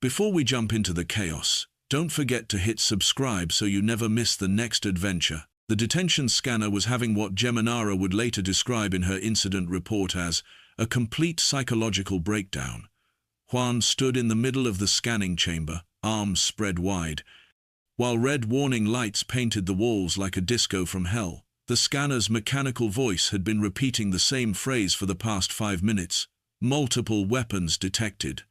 Before we jump into the chaos, don't forget to hit subscribe so you never miss the next adventure. The detention scanner was having what Geminara would later describe in her incident report as a complete psychological breakdown. Juan stood in the middle of the scanning chamber, arms spread wide. While red warning lights painted the walls like a disco from hell, the scanner's mechanical voice had been repeating the same phrase for the past 5 minutes. Multiple weapons detected.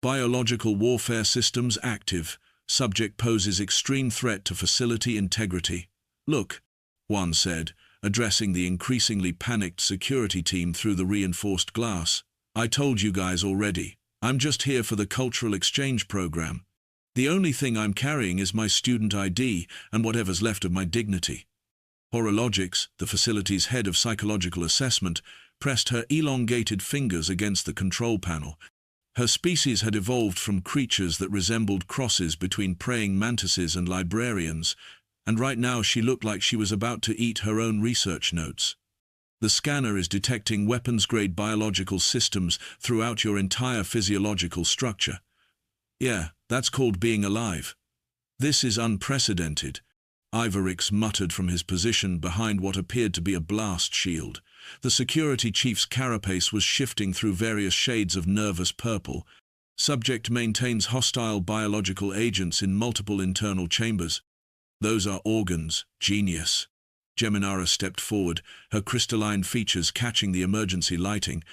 Biological warfare systems active. Subject poses extreme threat to facility integrity. Look, Juan said, addressing the increasingly panicked security team through the reinforced glass. I told you guys already. I'm just here for the cultural exchange program. The only thing I'm carrying is my student ID and whatever's left of my dignity. Horologics, the facility's head of psychological assessment, pressed her elongated fingers against the control panel. Her species had evolved from creatures that resembled crosses between praying mantises and librarians, and right now she looked like she was about to eat her own research notes. The scanner is detecting weapons-grade biological systems throughout your entire physiological structure. Yeah, that's called being alive. This is unprecedented, Ivorix muttered from his position behind what appeared to be a blast shield. The security chief's carapace was shifting through various shades of nervous purple. Subject maintains hostile biological agents in multiple internal chambers. Those are organs. Genius. Geminara stepped forward, her crystalline features catching the emergency lighting.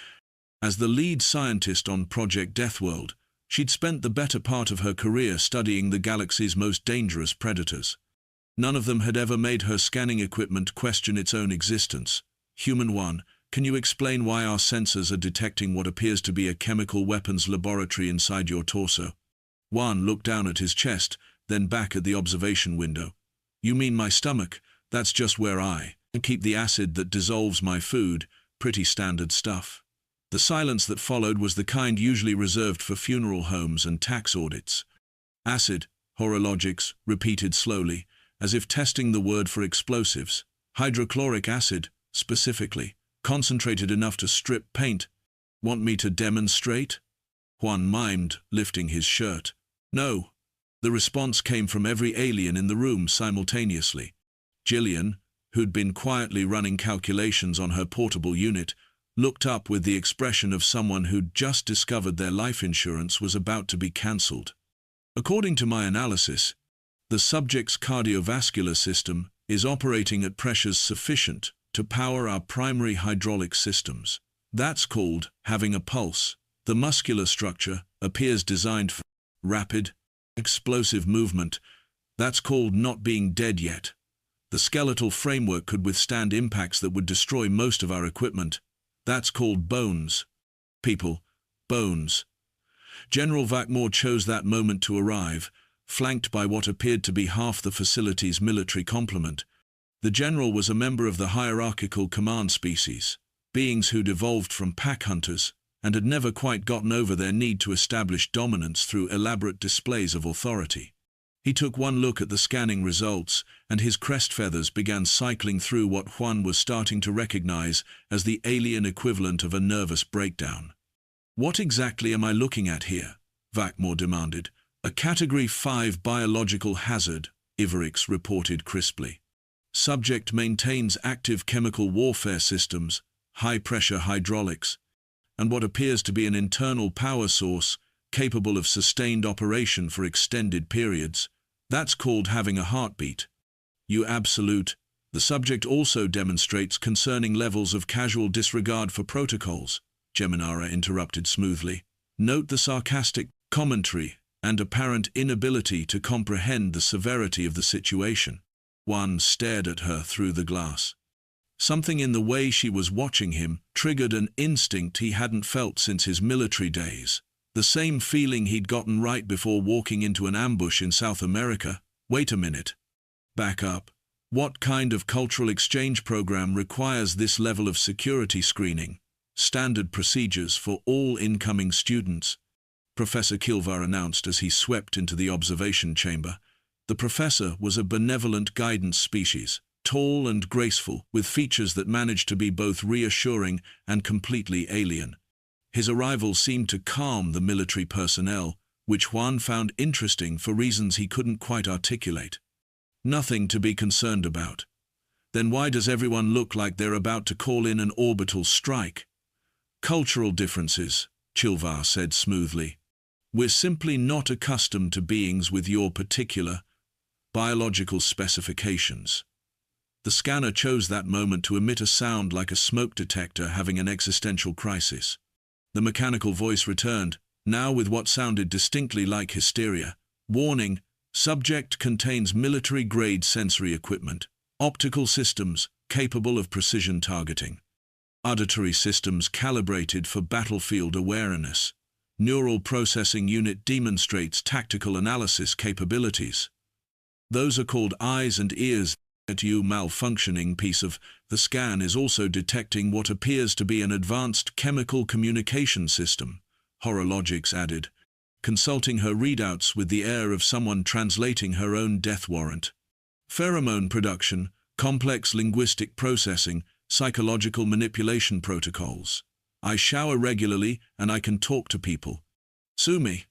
As the lead scientist on Project Deathworld, she'd spent the better part of her career studying the galaxy's most dangerous predators. None of them had ever made her scanning equipment question its own existence. Human One, can you explain why our sensors are detecting what appears to be a chemical weapons laboratory inside your torso? Juan looked down at his chest, then back at the observation window. You mean my stomach? That's just where I keep the acid that dissolves my food. Pretty standard stuff. The silence that followed was the kind usually reserved for funeral homes and tax audits. Acid, Horologics repeated slowly, as if testing the word for explosives. Hydrochloric acid, specifically, concentrated enough to strip paint. Want me to demonstrate? Juan mimed, lifting his shirt. No. The response came from every alien in the room simultaneously. Jillian, who'd been quietly running calculations on her portable unit, looked up with the expression of someone who'd just discovered their life insurance was about to be cancelled. According to my analysis, the subject's cardiovascular system is operating at pressures sufficient to power our primary hydraulic systems. That's called having a pulse. The muscular structure appears designed for rapid, explosive movement. That's called not being dead yet. The skeletal framework could withstand impacts that would destroy most of our equipment. That's called bones. People, bones. General Vakmore chose that moment to arrive, flanked by what appeared to be half the facility's military complement. The general was a member of the hierarchical command species, beings who'd evolved from pack hunters and had never quite gotten over their need to establish dominance through elaborate displays of authority. He took one look at the scanning results, and his crest feathers began cycling through what Juan was starting to recognize as the alien equivalent of a nervous breakdown. What exactly am I looking at here? Vakmore demanded. A Category 5 biological hazard, Ivorix reported crisply. Subject maintains active chemical warfare systems, high-pressure hydraulics, and what appears to be an internal power source capable of sustained operation for extended periods. That's called having a heartbeat. You absolute. The subject also demonstrates concerning levels of casual disregard for protocols, Geminara interrupted smoothly. Note the sarcastic commentary and apparent inability to comprehend the severity of the situation. Juan stared at her through the glass. Something in the way she was watching him triggered an instinct he hadn't felt since his military days. The same feeling he'd gotten right before walking into an ambush in South America. Wait a minute. Back up. What kind of cultural exchange program requires this level of security screening? Standard procedures for all incoming students, Professor Kilvar announced as he swept into the observation chamber. The professor was a benevolent guidance species, tall and graceful, with features that managed to be both reassuring and completely alien. His arrival seemed to calm the military personnel, which Juan found interesting for reasons he couldn't quite articulate. Nothing to be concerned about. Then why does everyone look like they're about to call in an orbital strike? Cultural differences, Chilvar said smoothly. We're simply not accustomed to beings with your particular biological specifications. The scanner chose that moment to emit a sound like a smoke detector having an existential crisis. The mechanical voice returned, now with what sounded distinctly like hysteria. Warning, subject contains military-grade sensory equipment, optical systems capable of precision targeting, auditory systems calibrated for battlefield awareness, neural processing unit demonstrates tactical analysis capabilities. Those are called eyes and ears. You malfunctioning piece of the scan is also detecting what appears to be an advanced chemical communication system, Horologics added, consulting her readouts with the air of someone translating her own death warrant. Pheromone production, complex linguistic processing, psychological manipulation protocols. I shower regularly and I can talk to people. Sue me.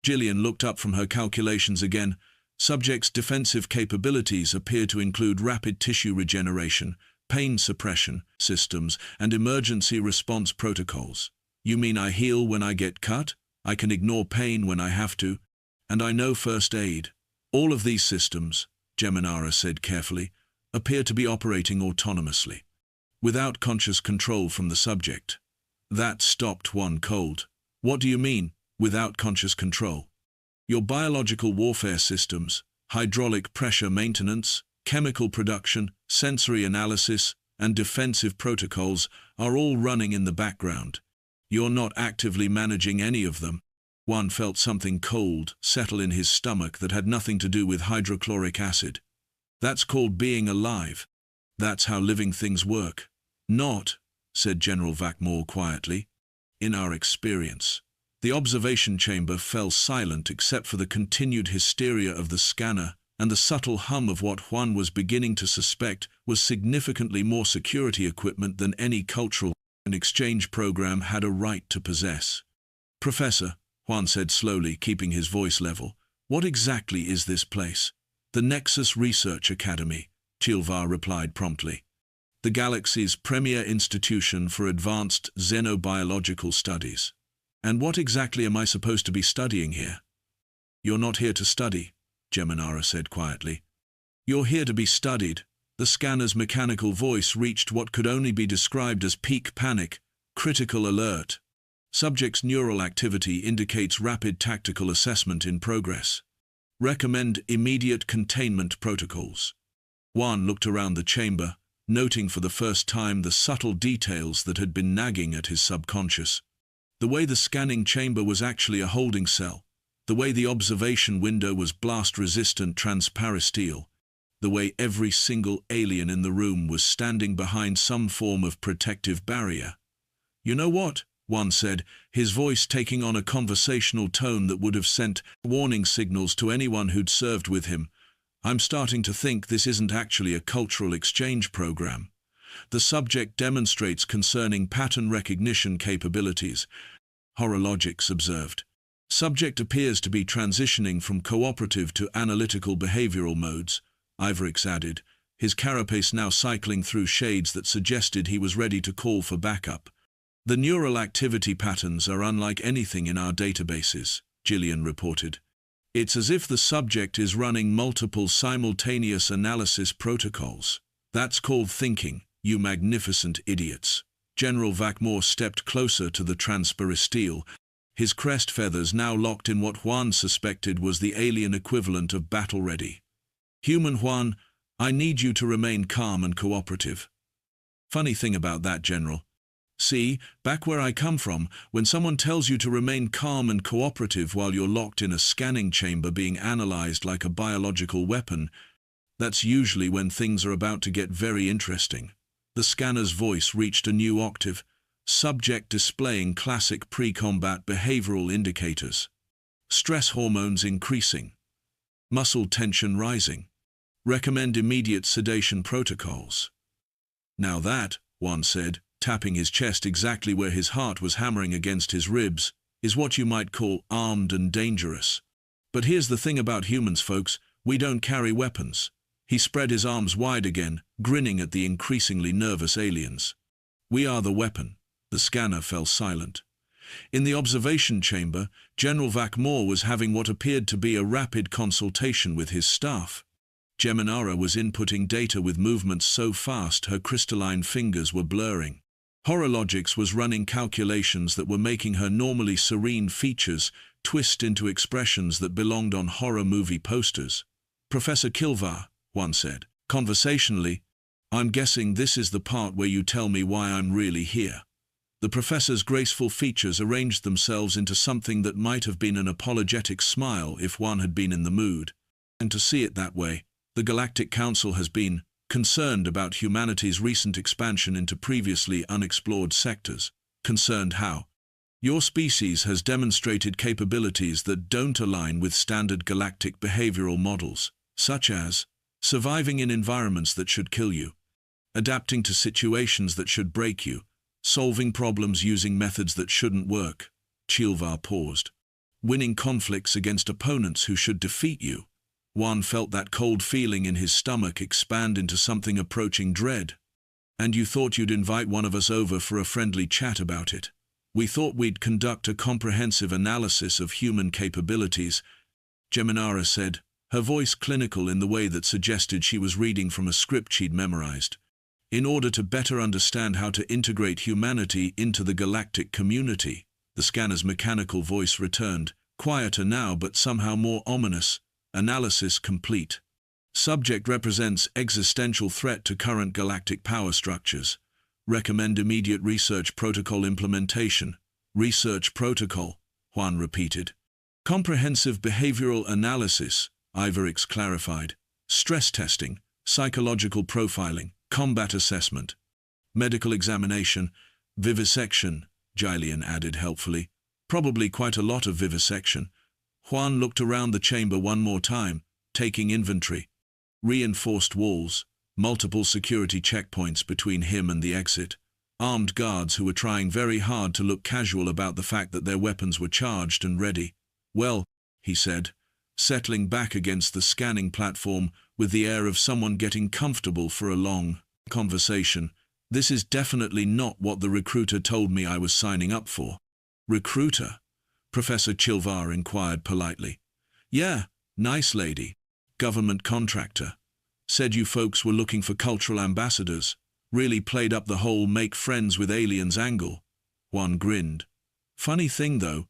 Gillian looked up from her calculations again. Subject's defensive capabilities appear to include rapid tissue regeneration, pain suppression systems, and emergency response protocols. You mean I heal when I get cut? I can ignore pain when I have to? And I know first aid. All of these systems, Geminara said carefully, appear to be operating autonomously, without conscious control from the subject. That stopped Juan cold. What do you mean, without conscious control? Your biological warfare systems, hydraulic pressure maintenance, chemical production, sensory analysis, and defensive protocols are all running in the background. You're not actively managing any of them. Juan felt something cold settle in his stomach that had nothing to do with hydrochloric acid. That's called being alive. That's how living things work. Not, said General Vakmore quietly, in our experience. The observation chamber fell silent except for the continued hysteria of the scanner and the subtle hum of what Juan was beginning to suspect was significantly more security equipment than any cultural and exchange program had a right to possess. Professor, Juan said slowly, keeping his voice level, what exactly is this place? The Nexus Research Academy, Chilvar replied promptly. The galaxy's premier institution for advanced xenobiological studies. And what exactly am I supposed to be studying here? You're not here to study, Geminara said quietly. You're here to be studied. The scanner's mechanical voice reached what could only be described as peak panic, critical alert. Subject's neural activity indicates rapid tactical assessment in progress. Recommend immediate containment protocols. Juan looked around the chamber, noting for the first time the subtle details that had been nagging at his subconscious. The way the scanning chamber was actually a holding cell, the way the observation window was blast-resistant transparisteel, the way every single alien in the room was standing behind some form of protective barrier. You know what? Juan said, his voice taking on a conversational tone that would have sent warning signals to anyone who'd served with him. I'm starting to think this isn't actually a cultural exchange program. The subject demonstrates concerning pattern recognition capabilities, Horologics observed. Subject appears to be transitioning from cooperative to analytical behavioral modes, Ivorix added, his carapace now cycling through shades that suggested he was ready to call for backup. The neural activity patterns are unlike anything in our databases, Gillian reported. It's as if the subject is running multiple simultaneous analysis protocols. That's called thinking, you magnificent idiots. General Vakmore stepped closer to the transparisteel, his crest feathers now locked in what Juan suspected was the alien equivalent of battle-ready. Human Juan, I need you to remain calm and cooperative. Funny thing about that, General. See, back where I come from, when someone tells you to remain calm and cooperative while you're locked in a scanning chamber being analyzed like a biological weapon, that's usually when things are about to get very interesting. The scanner's voice reached a new octave, subject displaying classic pre-combat behavioral indicators. Stress hormones increasing. Muscle tension rising. Recommend immediate sedation protocols. Now that, Juan said, tapping his chest exactly where his heart was hammering against his ribs, is what you might call armed and dangerous. But here's the thing about humans, folks, we don't carry weapons. He spread his arms wide again, grinning at the increasingly nervous aliens. We are the weapon. The scanner fell silent. In the observation chamber, General Vakmore was having what appeared to be a rapid consultation with his staff. Geminara was inputting data with movements so fast her crystalline fingers were blurring. Horologics was running calculations that were making her normally serene features twist into expressions that belonged on horror movie posters. "Professor Kilvar," one said, conversationally, "I'm guessing this is the part where you tell me why I'm really here." The professor's graceful features arranged themselves into something that might have been an apologetic smile if one had been in the mood. And to see it that way, the Galactic Council has been concerned about humanity's recent expansion into previously unexplored sectors. Concerned how? Your species has demonstrated capabilities that don't align with standard galactic behavioral models, such as surviving in environments that should kill you, adapting to situations that should break you, solving problems using methods that shouldn't work. Chilvar paused. Winning conflicts against opponents who should defeat you. Juan felt that cold feeling in his stomach expand into something approaching dread. "And you thought you'd invite one of us over for a friendly chat about it? We thought we'd conduct a comprehensive analysis of human capabilities," Geminara said, her voice clinical in the way that suggested she was reading from a script she'd memorized, "in order to better understand how to integrate humanity into the galactic community." The scanner's mechanical voice returned, quieter now but somehow more ominous. "Analysis complete. Subject represents existential threat to current galactic power structures. Recommend immediate research protocol implementation." "Research protocol," Juan repeated. "Comprehensive behavioral analysis," Ivorix clarified. "Stress testing, psychological profiling, combat assessment, medical examination, vivisection," Jillian added helpfully. "Probably quite a lot of vivisection." Juan looked around the chamber one more time, taking inventory. Reinforced walls, multiple security checkpoints between him and the exit, armed guards who were trying very hard to look casual about the fact that their weapons were charged and ready. "Well," he said, settling back against the scanning platform with the air of someone getting comfortable for a long conversation, "this is definitely not what the recruiter told me I was signing up for." "Recruiter?" Professor Chilvar inquired politely. "Yeah, nice lady. Government contractor. Said you folks were looking for cultural ambassadors. Really played up the whole make friends with aliens angle." Juan grinned. "Funny thing though,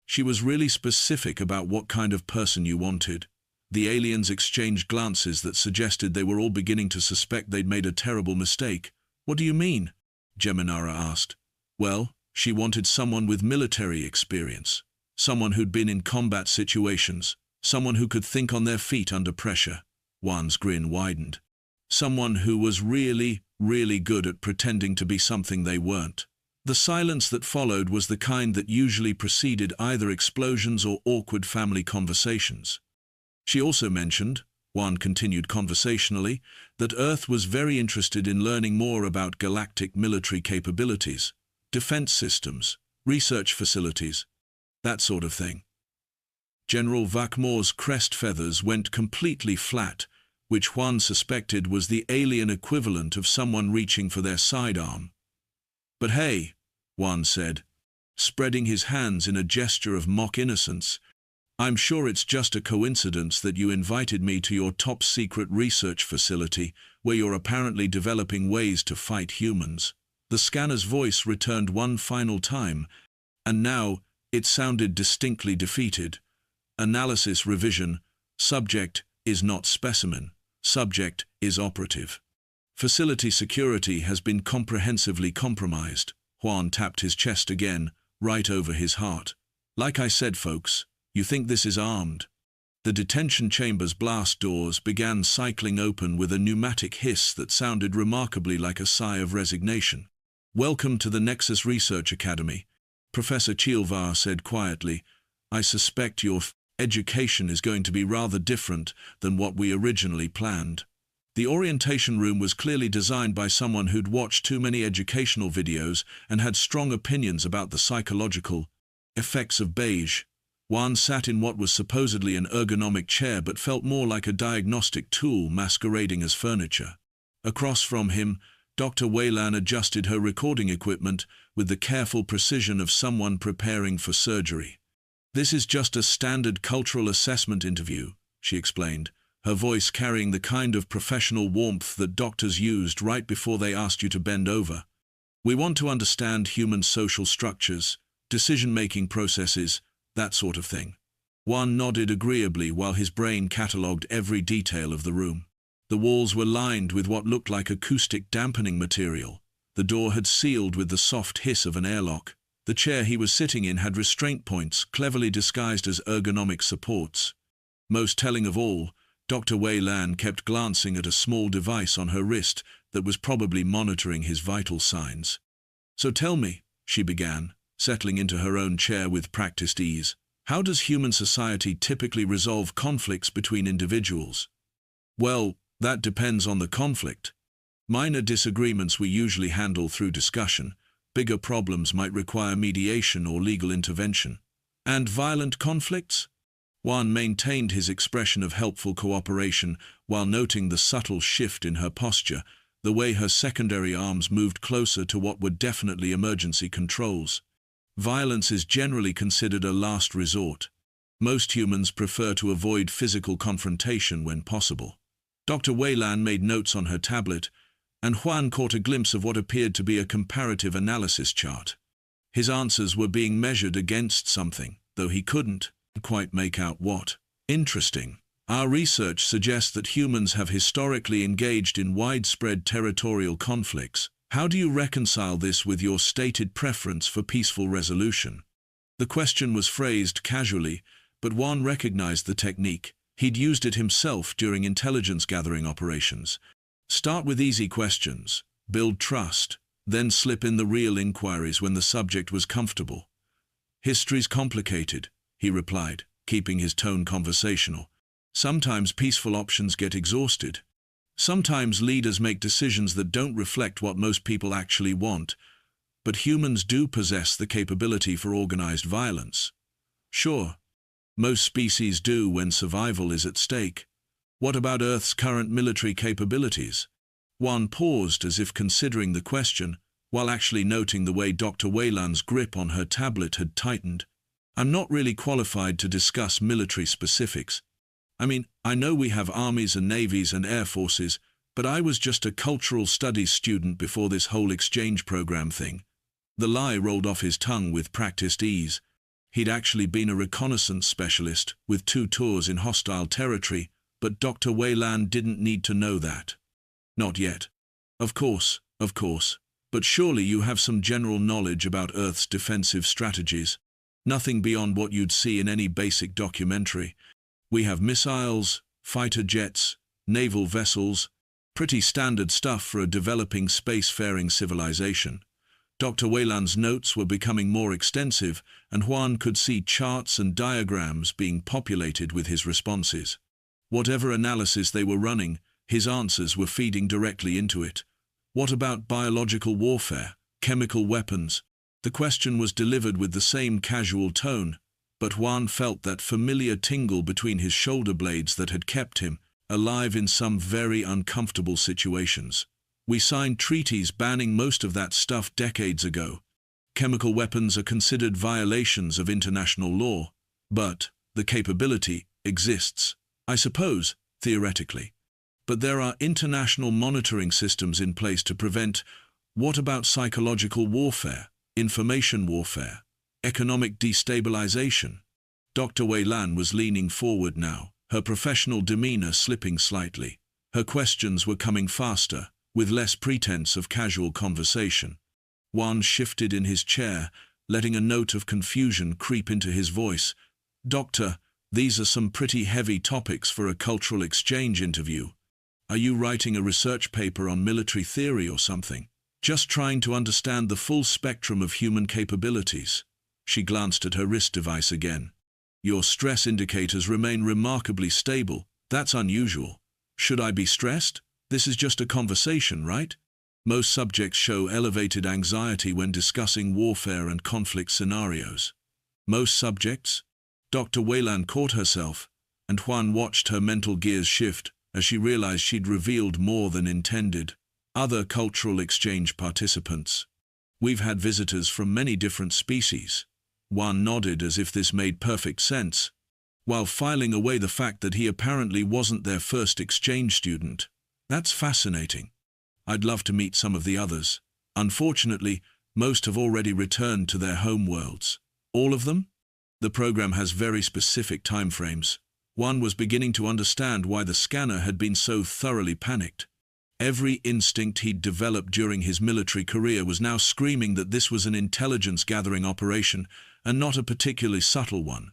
she was really specific about what kind of person you wanted. The aliens exchanged glances that suggested they were all beginning to suspect they'd made a terrible mistake." "What do you mean?" Geminara asked. "Well, she wanted someone with military experience, someone who'd been in combat situations, someone who could think on their feet under pressure." Juan's grin widened. "Someone who was really, really good at pretending to be something they weren't." The silence that followed was the kind that usually preceded either explosions or awkward family conversations. "She also mentioned," Juan continued conversationally, "that Earth was very interested in learning more about galactic military capabilities, defense systems, research facilities, that sort of thing." General Vakmore's crest feathers went completely flat, which Juan suspected was the alien equivalent of someone reaching for their sidearm. "But hey," Juan said, spreading his hands in a gesture of mock innocence, "I'm sure it's just a coincidence that you invited me to your top-secret research facility, where you're apparently developing ways to fight humans." The scanner's voice returned one final time, and now it sounded distinctly defeated. "Analysis revision. Subject is not specimen. Subject is operative. Facility security has been comprehensively compromised." Juan tapped his chest again, right over his heart. "Like I said, folks, you think this is armed?" The detention chamber's blast doors began cycling open with a pneumatic hiss that sounded remarkably like a sigh of resignation. "Welcome to the Nexus Research Academy," Professor Chilvar said quietly. "I suspect your education is going to be rather different than what we originally planned." The orientation room was clearly designed by someone who'd watched too many educational videos and had strong opinions about the psychological Effects of beige. Juan sat in what was supposedly an ergonomic chair but felt more like a diagnostic tool masquerading as furniture. Across from him, Dr. Weylan adjusted her recording equipment with the careful precision of someone preparing for surgery. "This is just a standard cultural assessment interview," she explained, her voice carrying the kind of professional warmth that doctors used right before they asked you to bend over. "We want to understand human social structures, decision-making processes, that sort of thing." Juan nodded agreeably while his brain catalogued every detail of the room. The walls were lined with what looked like acoustic dampening material. The door had sealed with the soft hiss of an airlock. The chair he was sitting in had restraint points, cleverly disguised as ergonomic supports. Most telling of all, Dr. Weylan kept glancing at a small device on her wrist that was probably monitoring his vital signs. "So tell me," she began, settling into her own chair with practiced ease, "how does human society typically resolve conflicts between individuals?" "Well, that depends on the conflict. Minor disagreements we usually handle through discussion. Bigger problems might require mediation or legal intervention." "And violent conflicts?" Juan maintained his expression of helpful cooperation while noting the subtle shift in her posture, the way her secondary arms moved closer to what were definitely emergency controls. "Violence is generally considered a last resort. Most humans prefer to avoid physical confrontation when possible." Dr. Weylan made notes on her tablet, and Juan caught a glimpse of what appeared to be a comparative analysis chart. His answers were being measured against something, though he couldn't quite make out what. "Interesting. Our research suggests that humans have historically engaged in widespread territorial conflicts. How do you reconcile this with your stated preference for peaceful resolution?" The question was phrased casually, but Juan recognized the technique. He'd used it himself during intelligence-gathering operations. Start with easy questions, build trust, then slip in the real inquiries when the subject was comfortable. "History's complicated," he replied, keeping his tone conversational. "Sometimes peaceful options get exhausted. Sometimes leaders make decisions that don't reflect what most people actually want, but humans do possess the capability for organized violence." "Sure. Most species do when survival is at stake. What about Earth's current military capabilities?" Juan paused as if considering the question, while actually noting the way Dr. Weylan's grip on her tablet had tightened. "I'm not really qualified to discuss military specifics. I mean, I know we have armies and navies and air forces, but I was just a cultural studies student before this whole exchange program thing." The lie rolled off his tongue with practiced ease. He'd actually been a reconnaissance specialist with 2 tours in hostile territory, but Dr. Weylan didn't need to know that. "Not yet." Of course, but surely you have some general knowledge about Earth's defensive strategies. Nothing beyond what you'd see in any basic documentary. We have missiles, fighter jets, naval vessels, pretty standard stuff for a developing spacefaring civilization." Dr. Weylan's notes were becoming more extensive, and Juan could see charts and diagrams being populated with his responses. Whatever analysis they were running, his answers were feeding directly into it. "What about biological warfare, chemical weapons?" The question was delivered with the same casual tone, but Juan felt that familiar tingle between his shoulder blades that had kept him alive in some very uncomfortable situations. "We signed treaties banning most of that stuff decades ago. Chemical weapons are considered violations of international law, but the capability exists. I suppose, theoretically. But there are international monitoring systems in place to prevent. What about psychological warfare, information warfare, economic destabilization?" Dr. Weylan was leaning forward now, her professional demeanor slipping slightly. Her questions were coming faster, with less pretense of casual conversation. Juan shifted in his chair, letting a note of confusion creep into his voice. "Doctor, these are some pretty heavy topics for a cultural exchange interview. Are you writing a research paper on military theory or something?" "Just trying to understand the full spectrum of human capabilities." She glanced at her wrist device again. "Your stress indicators remain remarkably stable. That's unusual. Should I be stressed? This is just a conversation, right? Most subjects show elevated anxiety when discussing warfare and conflict scenarios." Most subjects? Dr. Wayland caught herself, and Juan watched her mental gears shift as she realized she'd revealed more than intended. Other cultural exchange participants. We've had visitors from many different species. Juan nodded as if this made perfect sense, while filing away the fact that he apparently wasn't their first exchange student. That's fascinating. I'd love to meet some of the others. Unfortunately, most have already returned to their home worlds. All of them? The program has very specific timeframes. Juan was beginning to understand why the scanner had been so thoroughly panicked. Every instinct he'd developed during his military career was now screaming that this was an intelligence-gathering operation and not a particularly subtle one.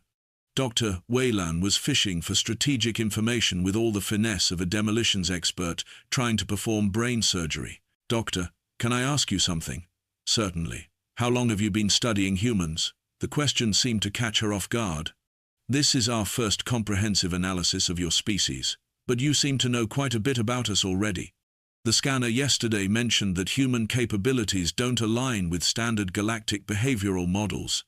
Dr. Wayland was fishing for strategic information with all the finesse of a demolitions expert trying to perform brain surgery. "Doctor, can I ask you something?" "Certainly. How long have you been studying humans?" The question seemed to catch her off guard. "This is our first comprehensive analysis of your species, but you seem to know quite a bit about us already. The scanner yesterday mentioned that human capabilities don't align with standard galactic behavioral models.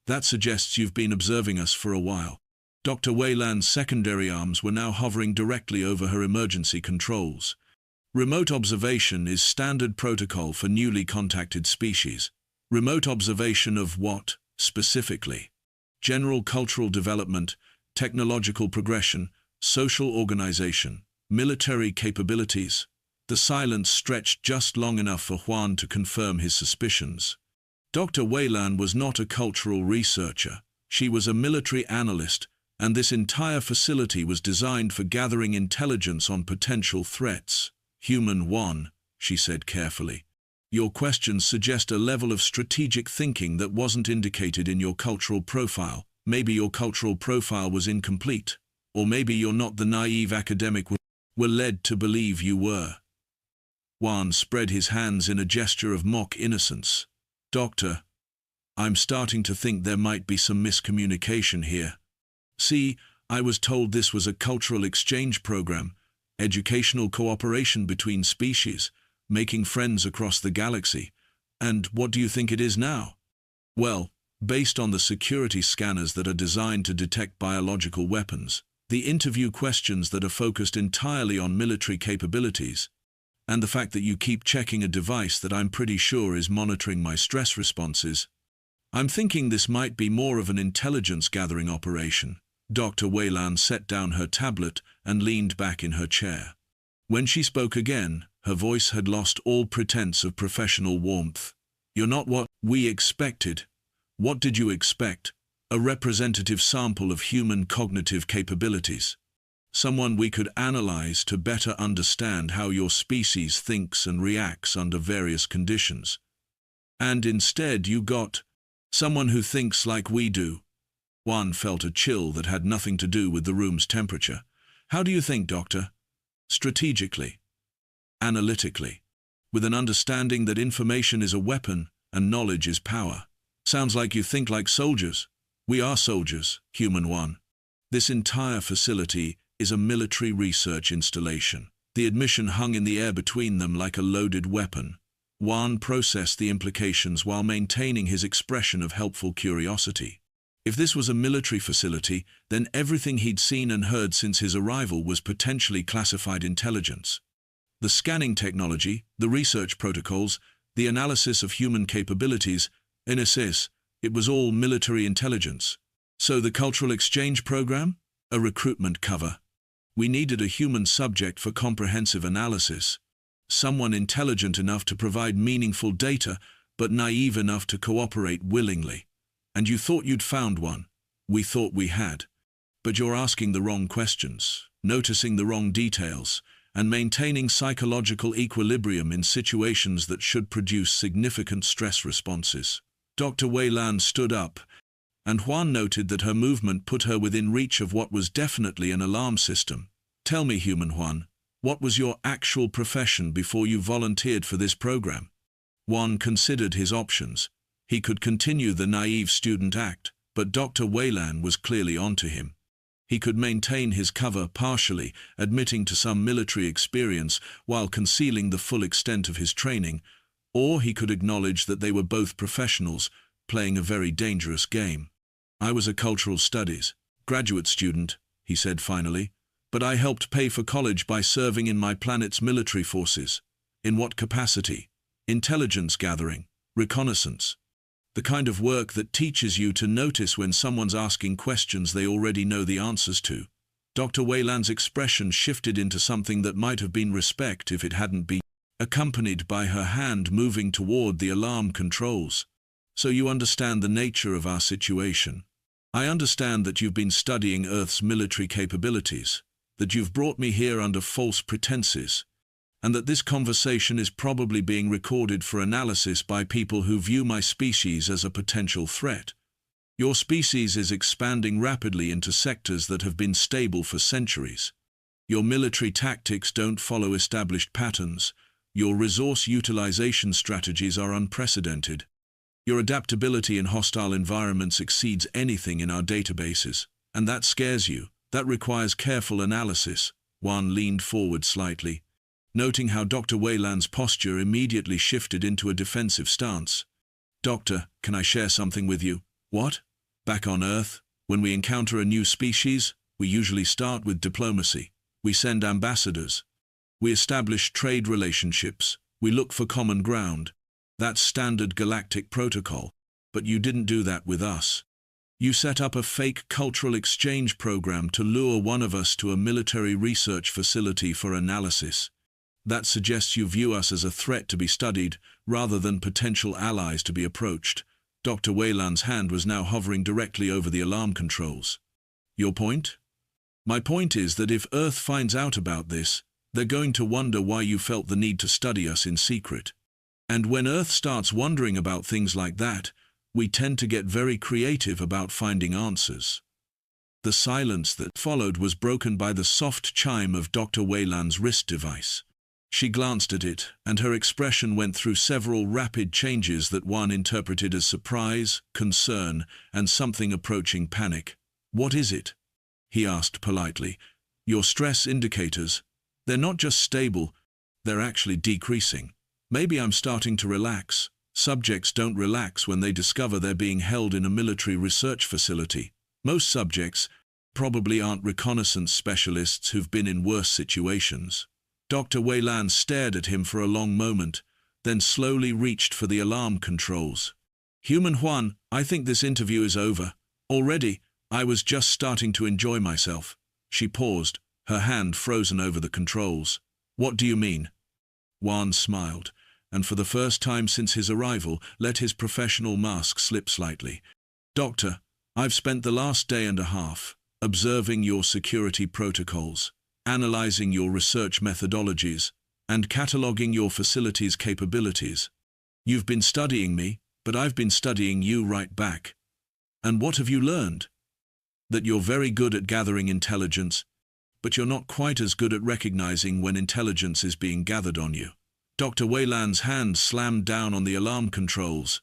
That suggests you've been observing us for a while." Dr. Wayland's secondary arms were now hovering directly over her emergency controls. Remote observation is standard protocol for newly contacted species. Remote observation of what, specifically? General cultural development, technological progression, social organization, military capabilities. The silence stretched just long enough for Juan to confirm his suspicions. Dr. Wayland was not a cultural researcher. She was a military analyst, and this entire facility was designed for gathering intelligence on potential threats. "Human One," she said carefully. "Your questions suggest a level of strategic thinking that wasn't indicated in your cultural profile. Maybe your cultural profile was incomplete, or maybe you're not the naive academic we were led to believe you were." Juan spread his hands in a gesture of mock innocence. "Doctor, I'm starting to think there might be some miscommunication here. See, I was told this was a cultural exchange program, educational cooperation between species, making friends across the galaxy. And what do you think it is now?" "Well, based on the security scanners that are designed to detect biological weapons, the interview questions that are focused entirely on military capabilities, and the fact that you keep checking a device that I'm pretty sure is monitoring my stress responses, I'm thinking this might be more of an intelligence-gathering operation." Dr. Wayland set down her tablet and leaned back in her chair. When she spoke again, her voice had lost all pretense of professional warmth. "You're not what we expected." "What did you expect?" "A representative sample of human cognitive capabilities. Someone we could analyze to better understand how your species thinks and reacts under various conditions. And instead you got someone who thinks like we do." Juan felt a chill that had nothing to do with the room's temperature. "How do you think, Doctor?" "Strategically. Analytically. With an understanding that information is a weapon and knowledge is power." "Sounds like you think like soldiers." "We are soldiers, Human One. This entire facility is a military research installation." The admission hung in the air between them like a loaded weapon. Juan processed the implications while maintaining his expression of helpful curiosity. If this was a military facility, then everything he'd seen and heard since his arrival was potentially classified intelligence. The scanning technology, the research protocols, the analysis of human capabilities, in a sense, it was all military intelligence. So the cultural exchange program? A recruitment cover. We needed a human subject for comprehensive analysis. Someone intelligent enough to provide meaningful data, but naive enough to cooperate willingly. And you thought you'd found one. We thought we had. But you're asking the wrong questions, noticing the wrong details, and maintaining psychological equilibrium in situations that should produce significant stress responses. Dr. Wayland stood up, and Juan noted that her movement put her within reach of what was definitely an alarm system. "Tell me, Human Juan, what was your actual profession before you volunteered for this program?" Juan considered his options. He could continue the naive student act, but Dr. Wayland was clearly onto him. He could maintain his cover partially, admitting to some military experience while concealing the full extent of his training, or he could acknowledge that they were both professionals, playing a very dangerous game. I was a cultural studies graduate student, he said finally, but I helped pay for college by serving in my planet's military forces. In what capacity? Intelligence gathering, reconnaissance. The kind of work that teaches you to notice when someone's asking questions they already know the answers to. Dr. Wayland's expression shifted into something that might have been respect if it hadn't been accompanied by her hand moving toward the alarm controls. So you understand the nature of our situation. I understand that you've been studying Earth's military capabilities, that you've brought me here under false pretenses, and that this conversation is probably being recorded for analysis by people who view my species as a potential threat. Your species is expanding rapidly into sectors that have been stable for centuries. Your military tactics don't follow established patterns. Your resource utilization strategies are unprecedented. Your adaptability in hostile environments exceeds anything in our databases, and that scares you. That requires careful analysis. Juan leaned forward slightly, noting how Dr. Wayland's posture immediately shifted into a defensive stance. Doctor, can I share something with you? What? Back on Earth, when we encounter a new species, we usually start with diplomacy. We send ambassadors. We establish trade relationships. We look for common ground. That's standard galactic protocol. But you didn't do that with us. You set up a fake cultural exchange program to lure one of us to a military research facility for analysis. That suggests you view us as a threat to be studied, rather than potential allies to be approached. Dr. Wayland's hand was now hovering directly over the alarm controls. Your point? My point is that if Earth finds out about this, they're going to wonder why you felt the need to study us in secret. And when Earth starts wondering about things like that, we tend to get very creative about finding answers. The silence that followed was broken by the soft chime of Dr. Wayland's wrist device. She glanced at it, and her expression went through several rapid changes that one interpreted as surprise, concern, and something approaching panic. What is it? He asked politely. Your stress indicators. They're not just stable, they're actually decreasing. Maybe I'm starting to relax. Subjects don't relax when they discover they're being held in a military research facility. Most subjects probably aren't reconnaissance specialists who've been in worse situations. Dr. Wayland stared at him for a long moment, then slowly reached for the alarm controls. Human Juan, I think this interview is over. Already, I was just starting to enjoy myself. She paused, her hand frozen over the controls. What do you mean? Juan smiled, and for the first time since his arrival, let his professional mask slip slightly. Doctor, I've spent the last day and a half observing your security protocols, analyzing your research methodologies, and cataloging your facility's capabilities. You've been studying me, but I've been studying you right back. And what have you learned? That you're very good at gathering intelligence, but you're not quite as good at recognizing when intelligence is being gathered on you. Dr. Wayland's hand slammed down on the alarm controls,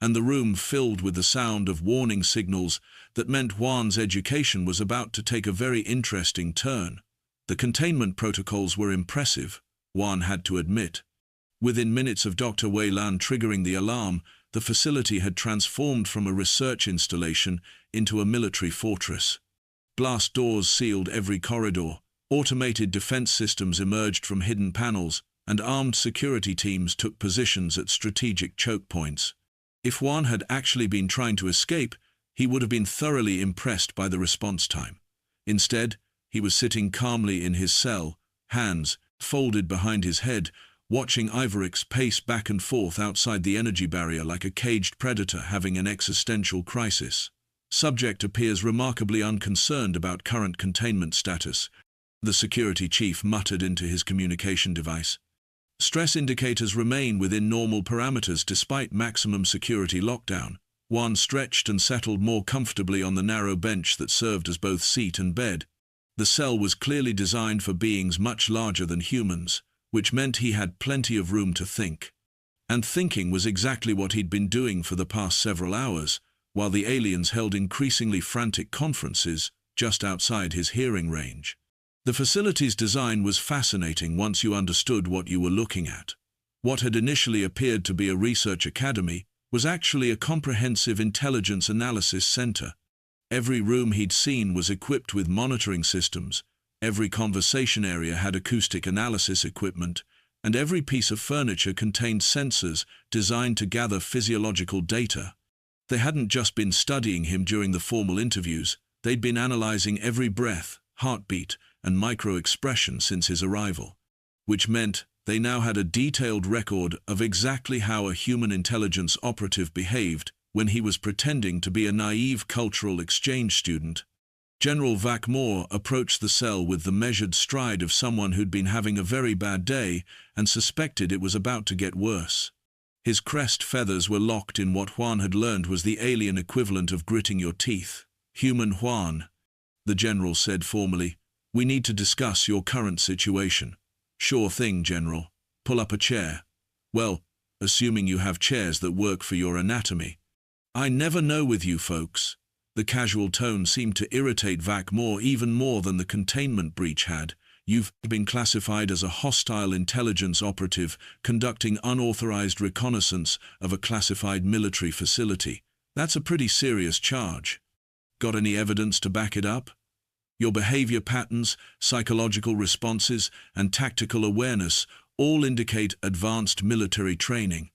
and the room filled with the sound of warning signals that meant Juan's education was about to take a very interesting turn. The containment protocols were impressive, Juan had to admit. Within minutes of Dr. Wayland triggering the alarm, the facility had transformed from a research installation into a military fortress. Blast doors sealed every corridor, automated defense systems emerged from hidden panels, and armed security teams took positions at strategic choke points. If Juan had actually been trying to escape, he would have been thoroughly impressed by the response time. Instead, he was sitting calmly in his cell, hands folded behind his head, watching Ivorix pace back and forth outside the energy barrier like a caged predator having an existential crisis. Subject appears remarkably unconcerned about current containment status, the security chief muttered into his communication device. Stress indicators remain within normal parameters despite maximum security lockdown. Juan stretched and settled more comfortably on the narrow bench that served as both seat and bed. The cell was clearly designed for beings much larger than humans, which meant he had plenty of room to think. And thinking was exactly what he'd been doing for the past several hours, while the aliens held increasingly frantic conferences just outside his hearing range. The facility's design was fascinating once you understood what you were looking at. What had initially appeared to be a research academy was actually a comprehensive intelligence analysis center. Every room he'd seen was equipped with monitoring systems, every conversation area had acoustic analysis equipment, and every piece of furniture contained sensors designed to gather physiological data. They hadn't just been studying him during the formal interviews, they'd been analyzing every breath, heartbeat, and micro-expression since his arrival, which meant they now had a detailed record of exactly how a human intelligence operative behaved when he was pretending to be a naive cultural exchange student. General Vac-Moore approached the cell with the measured stride of someone who'd been having a very bad day and suspected it was about to get worse. His crest feathers were locked in what Juan had learned was the alien equivalent of gritting your teeth. "Human Juan," the general said formally, "we need to discuss your current situation." "Sure thing, General. Pull up a chair." "Well, assuming you have chairs that work for your anatomy." "I never know with you folks." The casual tone seemed to irritate Vac-Moore even more than the containment breach had. "You've been classified as a hostile intelligence operative conducting unauthorized reconnaissance of a classified military facility. That's a pretty serious charge. Got any evidence to back it up? Your behavior patterns, psychological responses, and tactical awareness all indicate advanced military training."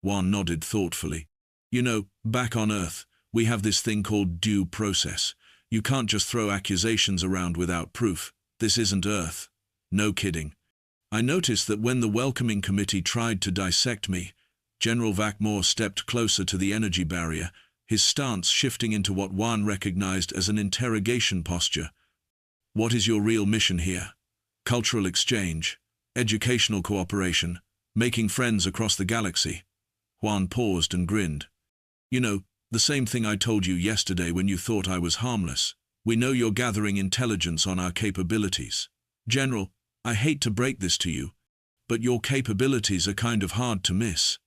Juan nodded thoughtfully. "You know, back on Earth, we have this thing called due process. You can't just throw accusations around without proof. This isn't Earth." "No kidding. I noticed that when the welcoming committee tried to dissect me," General Vac-Moore stepped closer to the energy barrier, his stance shifting into what Juan recognized as an interrogation posture. "What is your real mission here? Cultural exchange, educational cooperation, making friends across the galaxy?" Juan paused and grinned. "You know, the same thing I told you yesterday when you thought I was harmless. We know you're gathering intelligence on our capabilities. General, I hate to break this to you, but your capabilities are kind of hard to miss.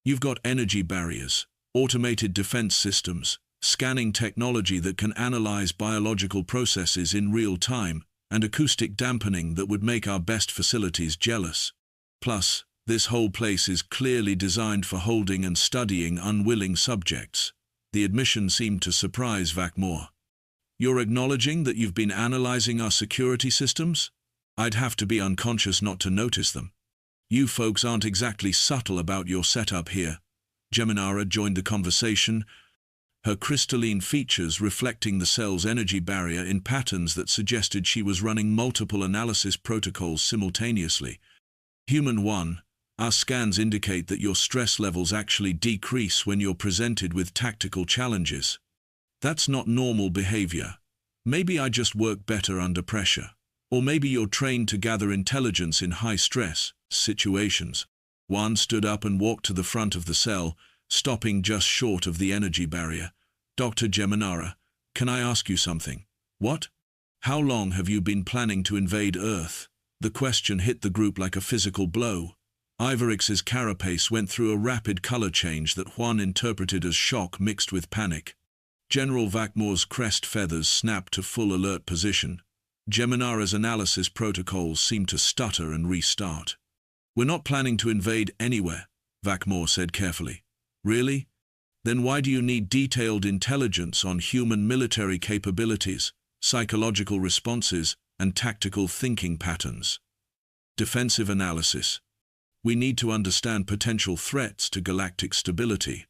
You've got energy barriers, automated defense systems, scanning technology that can analyze biological processes in real time, and acoustic dampening that would make our best facilities jealous. Plus, this whole place is clearly designed for holding and studying unwilling subjects." The admission seemed to surprise Vac-Moore. "You're acknowledging that you've been analyzing our security systems? I'd have to be unconscious not to notice them. You folks aren't exactly subtle about your setup here." Geminara joined the conversation, her crystalline features reflecting the cell's energy barrier in patterns that suggested she was running multiple analysis protocols simultaneously. "Human 1, our scans indicate that your stress levels actually decrease when you're presented with tactical challenges. That's not normal behavior. Maybe I just work better under pressure. Or maybe you're trained to gather intelligence in high-stress situations." Juan stood up and walked to the front of the cell, stopping just short of the energy barrier. "Dr. Geminara, can I ask you something?" "What?" "How long have you been planning to invade Earth?" The question hit the group like a physical blow. Ivorix's carapace went through a rapid color change that Juan interpreted as shock mixed with panic. General Vac-Moore's crest feathers snapped to full alert position. Geminara's analysis protocols seemed to stutter and restart. "We're not planning to invade anywhere," Vac-Moore said carefully. "Really? Then why do you need detailed intelligence on human military capabilities, psychological responses, and tactical thinking patterns?" "Defensive analysis. We need to understand potential threats to galactic stability.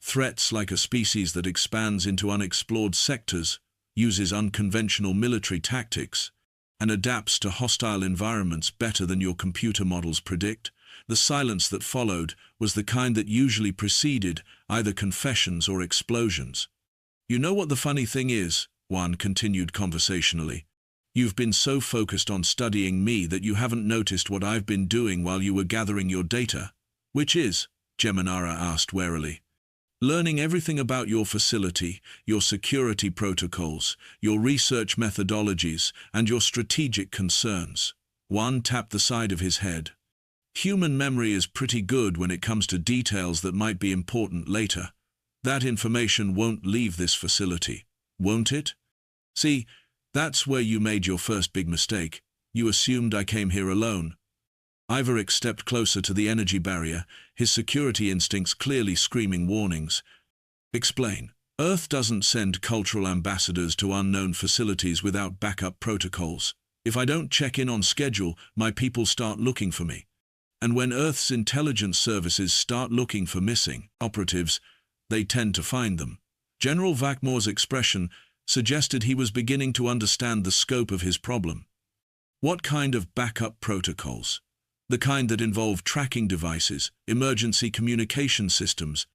Threats like a species that expands into unexplored sectors, uses unconventional military tactics, and adapts to hostile environments better than your computer models predict." The silence that followed was the kind that usually preceded either confessions or explosions. "You know what the funny thing is?" Juan continued conversationally. "You've been so focused on studying me that you haven't noticed what I've been doing while you were gathering your data." "Which is?" Geminara asked warily. "Learning everything about your facility, your security protocols, your research methodologies, and your strategic concerns." Juan tapped the side of his head. "Human memory is pretty good when it comes to details that might be important later. That information won't leave this facility, won't it? See, that's where you made your first big mistake. You assumed I came here alone." Ivorix stepped closer to the energy barrier, his security instincts clearly screaming warnings. "Explain." Earth doesn't send cultural ambassadors to unknown facilities without backup protocols. If I don't check in on schedule, my people start looking for me. And when Earth's intelligence services start looking for missing operatives, they tend to find them. General Vakmore's expression suggested he was beginning to understand the scope of his problem. What kind of backup protocols? The kind that involve tracking devices, emergency communication systems,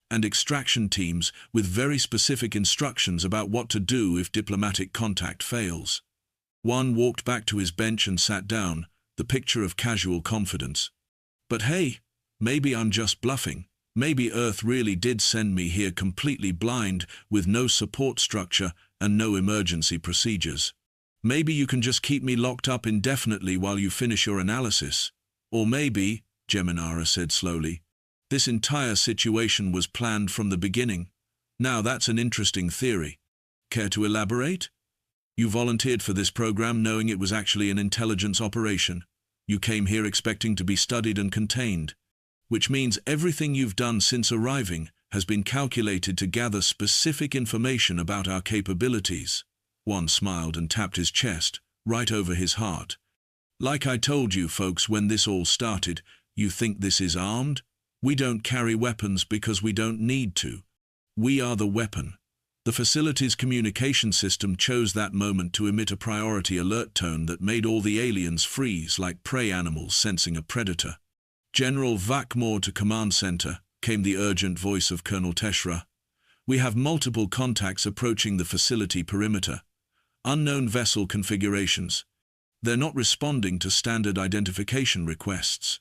and extraction teams with very specific instructions about what to do if diplomatic contact fails. Juan walked back to his bench and sat down, the picture of casual confidence. But hey, maybe I'm just bluffing. Maybe Earth really did send me here completely blind, with no support structure and no emergency procedures. Maybe you can just keep me locked up indefinitely while you finish your analysis. Or maybe, Geminara said slowly, this entire situation was planned from the beginning. Now that's an interesting theory. Care to elaborate? You volunteered for this program knowing it was actually an intelligence operation. You came here expecting to be studied and contained, which means everything you've done since arriving has been calculated to gather specific information about our capabilities. Juan smiled and tapped his chest, right over his heart. Like I told you folks when this all started, you think this is armed? We don't carry weapons because we don't need to. We are the weapon. The facility's communication system chose that moment to emit a priority alert tone that made all the aliens freeze like prey animals sensing a predator. General Vakmore to Command Center, came the urgent voice of Colonel Teshra. We have multiple contacts approaching the facility perimeter. Unknown vessel configurations. They're not responding to standard identification requests.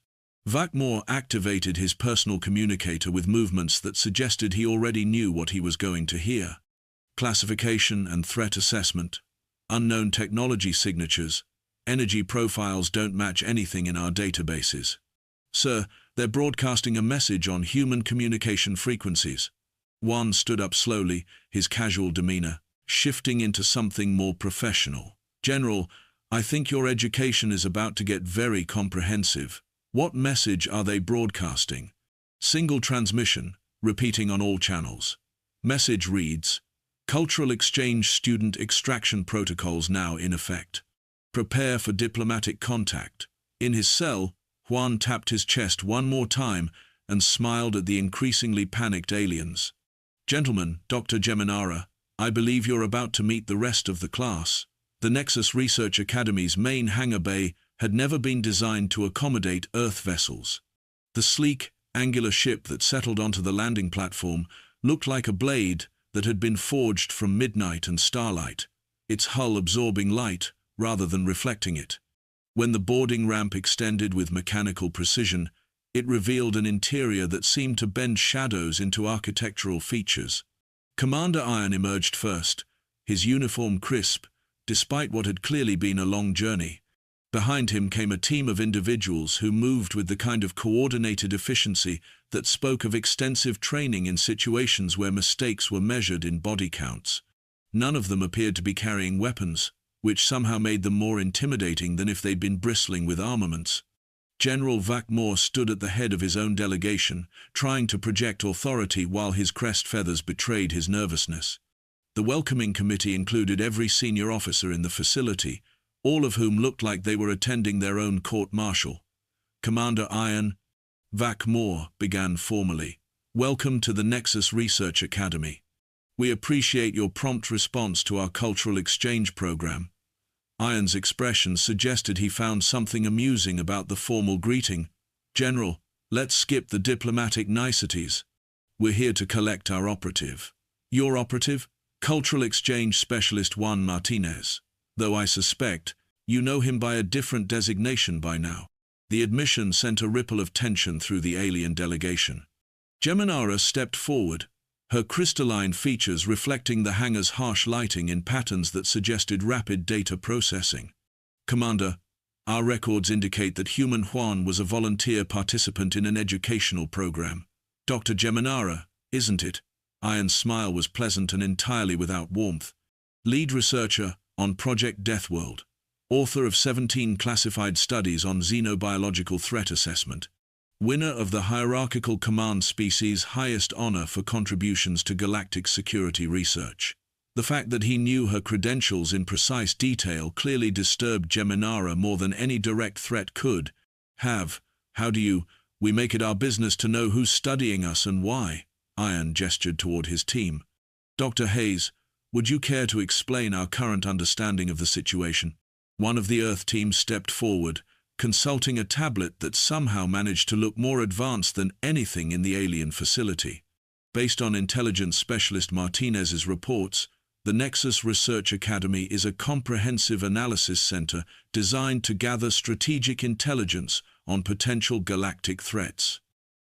Vakmore activated his personal communicator with movements that suggested he already knew what he was going to hear. Classification and threat assessment. Unknown technology signatures. Energy profiles don't match anything in our databases. Sir, they're broadcasting a message on human communication frequencies. Juan stood up slowly, his casual demeanor shifting into something more professional. General, I think your education is about to get very comprehensive. What message are they broadcasting? Single transmission, repeating on all channels. Message reads, Cultural exchange student extraction protocols now in effect. Prepare for diplomatic contact. In his cell, Juan tapped his chest one more time and smiled at the increasingly panicked aliens. Gentlemen, Dr. Geminara, I believe you're about to meet the rest of the class. The Nexus Research Academy's main hangar bay had never been designed to accommodate Earth vessels. The sleek, angular ship that settled onto the landing platform looked like a blade that had been forged from midnight and starlight, its hull absorbing light rather than reflecting it. When the boarding ramp extended with mechanical precision, it revealed an interior that seemed to bend shadows into architectural features. Commander Iron emerged first, his uniform crisp, despite what had clearly been a long journey. Behind him came a team of individuals who moved with the kind of coordinated efficiency that spoke of extensive training in situations where mistakes were measured in body counts. None of them appeared to be carrying weapons, which somehow made them more intimidating than if they'd been bristling with armaments. General Vakmore stood at the head of his own delegation, trying to project authority while his crest feathers betrayed his nervousness. The welcoming committee included every senior officer in the facility, all of whom looked like they were attending their own court-martial. Commander Iron Vakmore began formally. Welcome to the Nexus Research Academy. We appreciate your prompt response to our cultural exchange program. Iron's expression suggested he found something amusing about the formal greeting. General, let's skip the diplomatic niceties. We're here to collect our operative. Your operative? Cultural exchange specialist Juan Martinez. Though I suspect you know him by a different designation by now. The admission sent a ripple of tension through the alien delegation. Geminara stepped forward, her crystalline features reflecting the hangar's harsh lighting in patterns that suggested rapid data processing. Commander, our records indicate that human Juan was a volunteer participant in an educational program. Dr. Geminara, isn't it? Iron's smile was pleasant and entirely without warmth. Lead researcher on Project Deathworld. Author of 17 classified studies on xenobiological threat assessment. winner of the hierarchical command species' highest honor for contributions to galactic security research. The fact that he knew her credentials in precise detail clearly disturbed Geminara more than any direct threat could have. We make it our business to know who's studying us and why. Iron gestured toward his team. Dr. Hayes, would you care to explain our current understanding of the situation? One of the Earth team stepped forward, consulting a tablet that somehow managed to look more advanced than anything in the alien facility. Based on intelligence specialist Martinez's reports, the Nexus Research Academy is a comprehensive analysis center designed to gather strategic intelligence on potential galactic threats.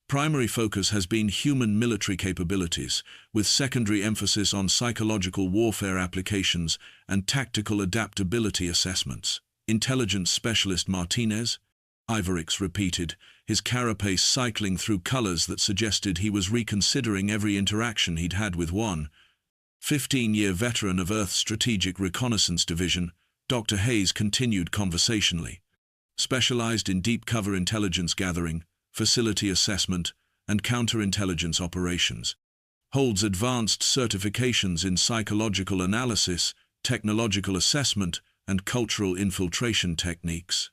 Primary focus has been human military capabilities, with secondary emphasis on psychological warfare applications and tactical adaptability assessments. Intelligence specialist Martinez? Ivorix repeated, his carapace cycling through colors that suggested he was reconsidering every interaction he'd had with one. 15-year veteran of Earth's Strategic Reconnaissance Division, Dr. Hayes continued conversationally. Specialized in deep cover intelligence gathering, facility assessment, and counterintelligence operations. Holds advanced certifications in psychological analysis, technological assessment, and cultural infiltration techniques.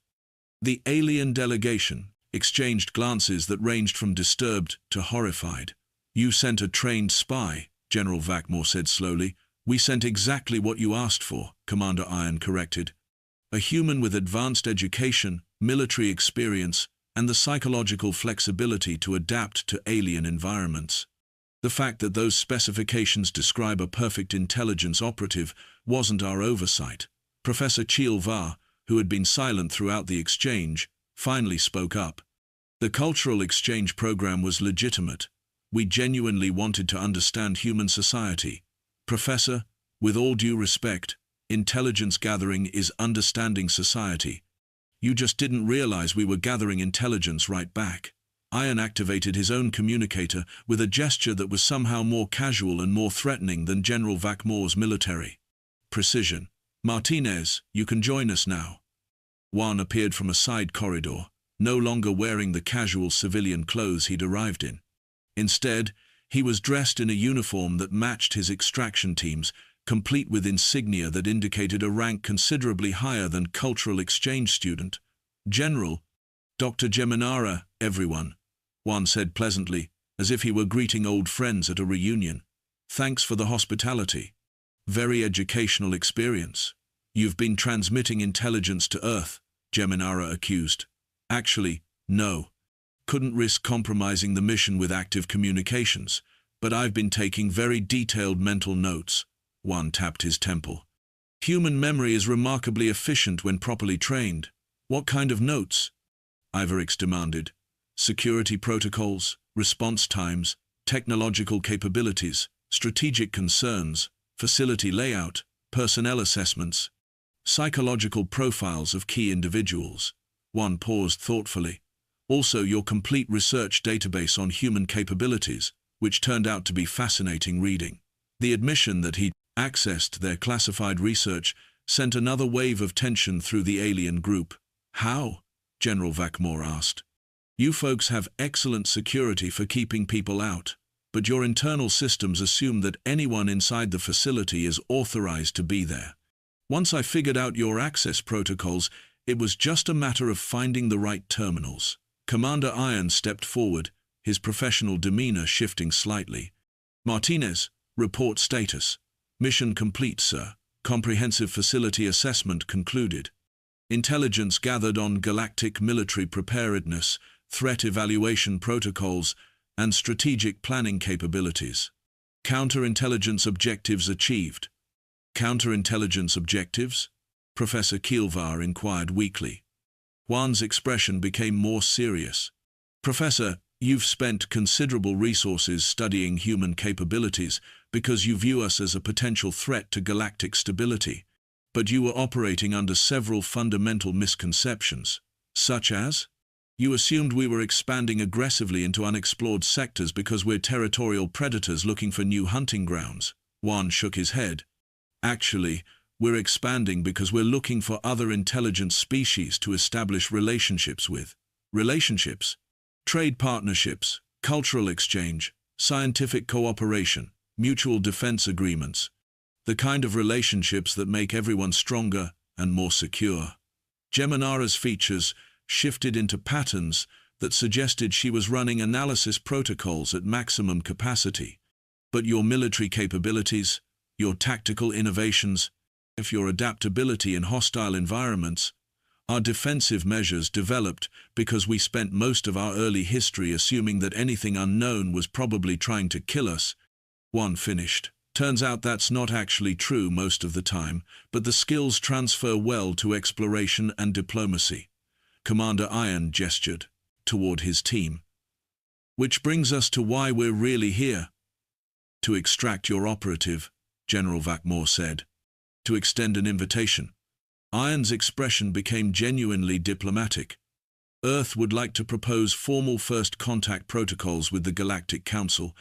The alien delegation exchanged glances that ranged from disturbed to horrified. You sent a trained spy, General Vakmore said slowly. We sent exactly what you asked for, Commander Iron corrected. A human with advanced education, military experience, and the psychological flexibility to adapt to alien environments. The fact that those specifications describe a perfect intelligence operative wasn't our oversight. Professor Chielvar, who had been silent throughout the exchange, finally spoke up. The cultural exchange program was legitimate. We genuinely wanted to understand human society. Professor, with all due respect, intelligence gathering is understanding society. You just didn't realize we were gathering intelligence right back. Iron activated his own communicator with a gesture that was somehow more casual and more threatening than General Vakmore's military precision. Martinez, you can join us now. Juan appeared from a side corridor, no longer wearing the casual civilian clothes he'd arrived in. Instead, he was dressed in a uniform that matched his extraction team's, complete with insignia that indicated a rank considerably higher than cultural exchange student. General, Dr. Geminara, everyone, Juan said pleasantly, as if he were greeting old friends at a reunion. Thanks for the hospitality. Very educational experience. You've been transmitting intelligence to Earth, Geminara accused. Actually, no. Couldn't risk compromising the mission with active communications, but I've been taking very detailed mental notes. Juan tapped his temple. Human memory is remarkably efficient when properly trained. What kind of notes? Ivorix demanded. Security protocols, response times, technological capabilities, strategic concerns, facility layout, personnel assessments, psychological profiles of key individuals. Juan paused thoughtfully. Also your complete research database on human capabilities, which turned out to be fascinating reading. The admission that he'd accessed their classified research sent another wave of tension through the alien group. How? General Vakmore asked. You folks have excellent security for keeping people out, but your internal systems assume that anyone inside the facility is authorized to be there. Once I figured out your access protocols, it was just a matter of finding the right terminals. Commander Iron stepped forward, his professional demeanor shifting slightly. Martinez, report status. Mission complete, sir. Comprehensive facility assessment concluded. Intelligence gathered on galactic military preparedness, threat evaluation protocols, and strategic planning capabilities. Counterintelligence objectives achieved. Counterintelligence objectives? Professor Chielvar inquired weakly. Juan's expression became more serious. Professor, you've spent considerable resources studying human capabilities because you view us as a potential threat to galactic stability, but you were operating under several fundamental misconceptions, such as? You assumed we were expanding aggressively into unexplored sectors because we're territorial predators looking for new hunting grounds. Juan shook his head. Actually, we're expanding because we're looking for other intelligent species to establish relationships with. Relationships? Trade partnerships, cultural exchange, scientific cooperation, mutual defense agreements. The kind of relationships that make everyone stronger and more secure. Geminara's features shifted into patterns that suggested she was running analysis protocols at maximum capacity. But your military capabilities, your tactical innovations, if your adaptability in hostile environments, our defensive measures developed because we spent most of our early history assuming that anything unknown was probably trying to kill us. One finished. Turns out that's not actually true most of the time, but the skills transfer well to exploration and diplomacy. Commander Iron gestured toward his team. Which brings us to why we're really here. To extract your operative, General Vakmore said. To extend an invitation. Iron's expression became genuinely diplomatic. Earth would like to propose formal first contact protocols with the Galactic Council,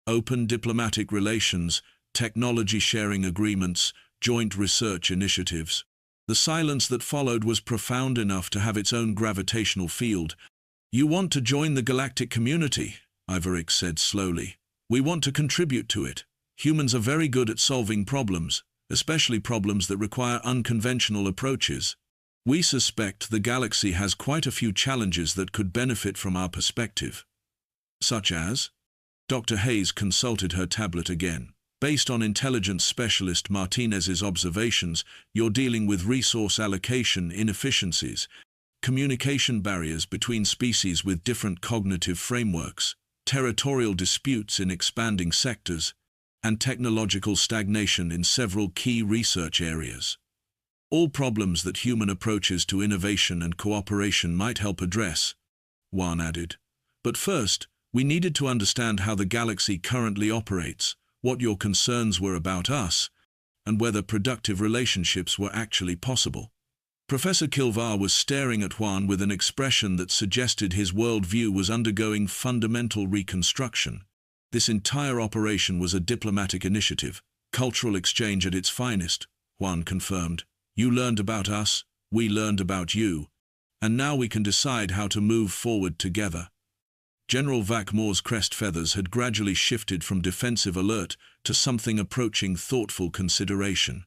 open diplomatic relations, technology sharing agreements, joint research initiatives. The silence that followed was profound enough to have its own gravitational field. You want to join the galactic community, Ivoric said slowly. We want to contribute to it. Humans are very good at solving problems, especially problems that require unconventional approaches. We suspect the galaxy has quite a few challenges that could benefit from our perspective. Such as? Dr. Hayes consulted her tablet again. Based on intelligence specialist Martinez's observations, you're dealing with resource allocation inefficiencies, communication barriers between species with different cognitive frameworks, territorial disputes in expanding sectors, and technological stagnation in several key research areas. All problems that human approaches to innovation and cooperation might help address, Juan added. But first, we needed to understand how the galaxy currently operates, what your concerns were about us, and whether productive relationships were actually possible. Professor Kilvar was staring at Juan with an expression that suggested his worldview was undergoing fundamental reconstruction. This entire operation was a diplomatic initiative, cultural exchange at its finest, Juan confirmed. You learned about us, we learned about you, and now we can decide how to move forward together. General Vakmore's crest feathers had gradually shifted from defensive alert to something approaching thoughtful consideration.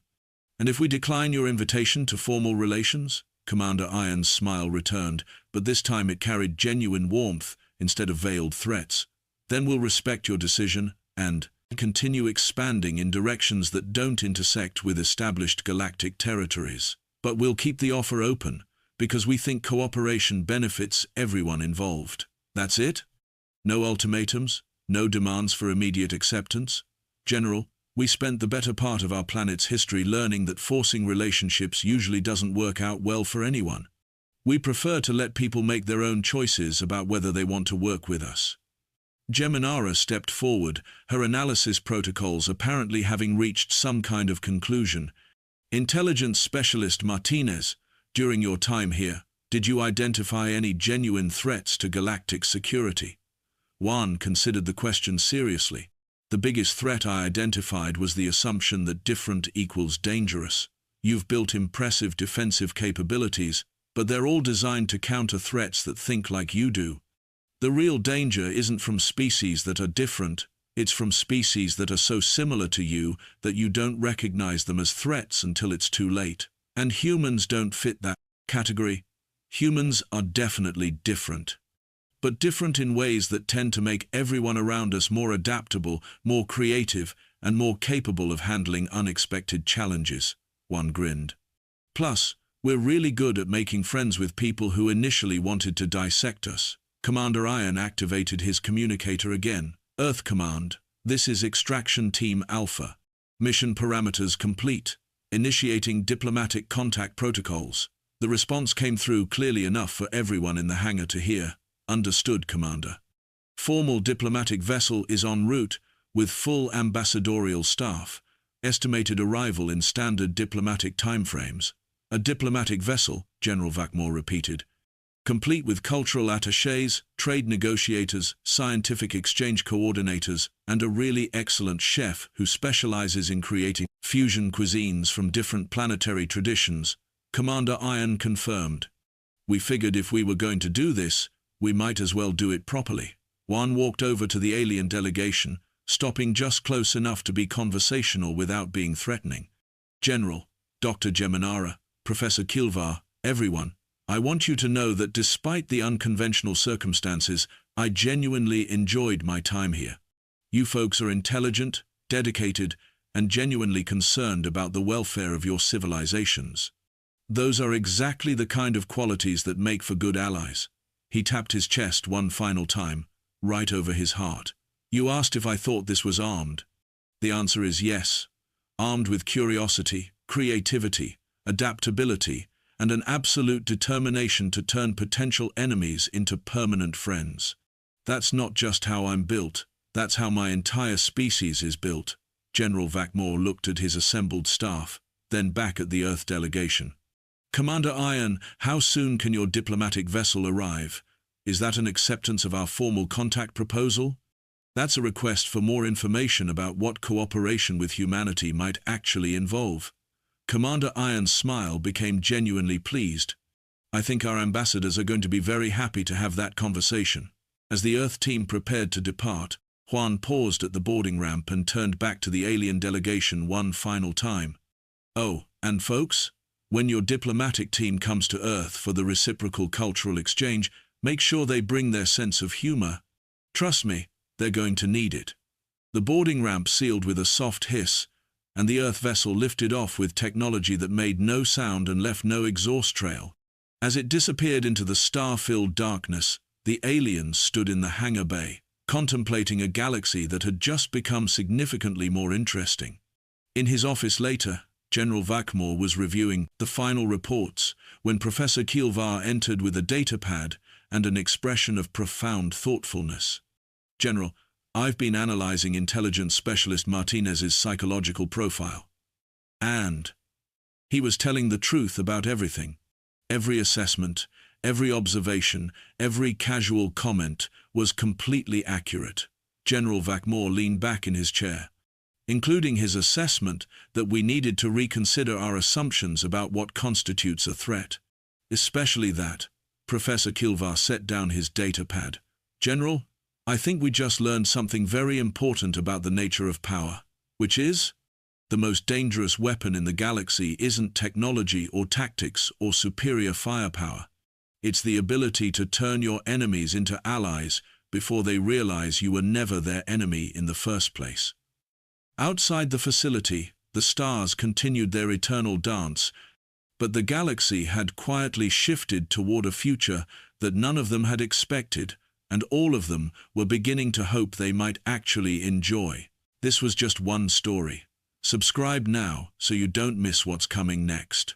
And if we decline your invitation to formal relations? Commander Iron's smile returned, but this time it carried genuine warmth instead of veiled threats. Then we'll respect your decision and continue expanding in directions that don't intersect with established galactic territories. But we'll keep the offer open, because we think cooperation benefits everyone involved. That's it? No ultimatums? No demands for immediate acceptance? General, we spent the better part of our planet's history learning that forcing relationships usually doesn't work out well for anyone. We prefer to let people make their own choices about whether they want to work with us. Geminara stepped forward, her analysis protocols apparently having reached some kind of conclusion. Intelligence Specialist Martinez, during your time here, did you identify any genuine threats to galactic security? Juan considered the question seriously. The biggest threat I identified was the assumption that different equals dangerous. You've built impressive defensive capabilities, but they're all designed to counter threats that think like you do. The real danger isn't from species that are different, it's from species that are so similar to you that you don't recognize them as threats until it's too late. And humans don't fit that category. Humans are definitely different. But different in ways that tend to make everyone around us more adaptable, more creative, and more capable of handling unexpected challenges, Juan grinned. Plus, we're really good at making friends with people who initially wanted to dissect us. Commander Iron activated his communicator again. Earth Command, this is Extraction Team Alpha. Mission parameters complete. Initiating diplomatic contact protocols. The response came through clearly enough for everyone in the hangar to hear. Understood, Commander. Formal diplomatic vessel is en route with full ambassadorial staff. Estimated arrival in standard diplomatic timeframes. A diplomatic vessel, General Vakmore repeated. Complete with cultural attachés, trade negotiators, scientific exchange coordinators, and a really excellent chef who specializes in creating fusion cuisines from different planetary traditions, Commander Iron confirmed. We figured if we were going to do this, We might as well do it properly. Juan walked over to the alien delegation, stopping just close enough to be conversational without being threatening. General, Dr. Geminara, Professor Kilvar, everyone, I want you to know that despite the unconventional circumstances, I genuinely enjoyed my time here. You folks are intelligent, dedicated, and genuinely concerned about the welfare of your civilizations. Those are exactly the kind of qualities that make for good allies. He tapped his chest one final time, right over his heart. You asked if I thought this was armed. The answer is yes. Armed with curiosity, creativity, adaptability, and an absolute determination to turn potential enemies into permanent friends. That's not just how I'm built, that's how my entire species is built. General Vakmore looked at his assembled staff, then back at the Earth delegation. Commander Iron, how soon can your diplomatic vessel arrive? Is that an acceptance of our formal contact proposal? That's a request for more information about what cooperation with humanity might actually involve. Commander Iron's smile became genuinely pleased. I think our ambassadors are going to be very happy to have that conversation. As the Earth team prepared to depart, Juan paused at the boarding ramp and turned back to the alien delegation one final time. Oh, and folks, when your diplomatic team comes to Earth for the reciprocal cultural exchange, make sure they bring their sense of humor. Trust me, they're going to need it. The boarding ramp sealed with a soft hiss, and the Earth vessel lifted off with technology that made no sound and left no exhaust trail. As it disappeared into the star-filled darkness, the aliens stood in the hangar bay, contemplating a galaxy that had just become significantly more interesting. In his office later, General Vakmore was reviewing the final reports when Professor Kilvar entered with a datapad and an expression of profound thoughtfulness. General, I've been analyzing intelligence specialist Martinez's psychological profile. And he was telling the truth about everything. Every assessment, every observation, every casual comment was completely accurate. General Vakmore leaned back in his chair, including his assessment that we needed to reconsider our assumptions about what constitutes a threat. Especially that. Professor Kilvar set down his datapad. General, I think we just learned something very important about the nature of power, which is, the most dangerous weapon in the galaxy isn't technology or tactics or superior firepower. It's the ability to turn your enemies into allies before they realize you were never their enemy in the first place. Outside the facility, the stars continued their eternal dance, but the galaxy had quietly shifted toward a future that none of them had expected, and all of them were beginning to hope they might actually enjoy. This was just one story. Subscribe now so you don't miss what's coming next.